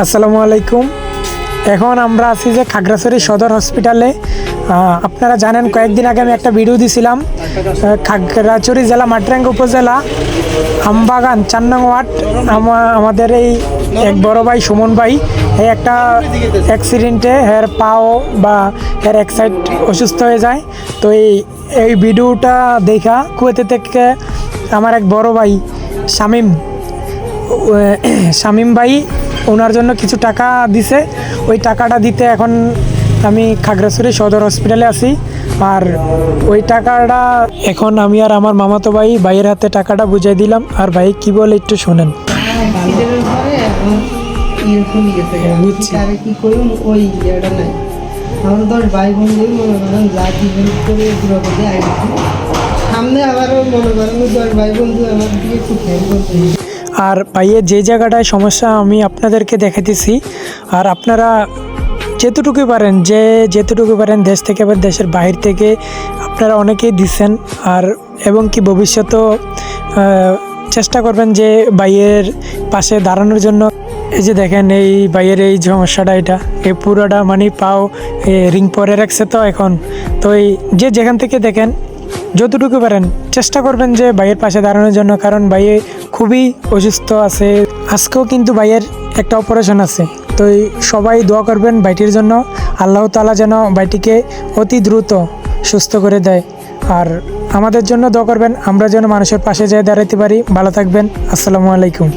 আসসালামু আলাইকুম। এখন আমরা আছি যে খাগড়াছড়ি সদর হসপিটালে। আপনারা জানেন কয়েকদিন আগে আমি একটা ভিডিও দিছিলাম। খাগড়াছড়ি জেলা মাটিরাঙ্গা উপজেলা আমবাগান 4 নং ওয়ার্ড আমাদের এই এক বড় ভাই সুমন ভাই এই একটা অ্যাক্সিডেন্টে হের পাও বা হের এক সাইড অসুস্থ হয়ে যায়। তো এই ভিডিওটা দেখা কুয়েতে থেকে আমার এক বড় ভাই শামীম ভাই ওনার জন্য কিছু টাকা দিছে। ওই টাকাটা দিতে এখন আমি খাগড়াছড়ি সদর হসপিটালে আছি। আর ওই টাকাটা এখন আমি আর আমার মামাতো ভাইয়ের হাতে টাকাটা বুঝিয়ে দিলাম। আর ভাই কি বলে একটু শোনেন। আর ভাইয়ের যে জায়গাটায় সমস্যা আমি আপনাদেরকে দেখাতেছি। আর আপনারা যেতটুকু পারেন দেশ থেকে আবার দেশের বাহির থেকে আপনারা অনেকেই দিচ্ছেন। আর এবং কি ভবিষ্যতেও চেষ্টা করবেন যে ভাইয়ের পাশে দাঁড়ানোর জন্য। এই যে দেখেন এই ভাইয়ের এই সমস্যাটা, এটা এই পুরোটা মানে পাও রিং পরে রাখছে। তো এখন তো এই যেখান থেকে দেখেন যতটুকু পারেন চেষ্টা করবেন যে ভাইয়ের পাশে দাঁড়ানোর জন্য, কারণ ভাইয়ে খুবই অসুস্থ আছে। আজকেও কিন্তু ভাইয়ের একটা অপারেশন আছে। তো সবাই দোয়া করবেন ভাইটির জন্য, আল্লাহ তাআলা যেন ভাইটিকে অতি দ্রুত সুস্থ করে দেয়। আর আমাদের জন্য দোয়া করবেন, আমরা যেন মানুষের পাশে যেয়ে দাঁড়াতে পারি। ভালো থাকবেন। আসসালামু আলাইকুম।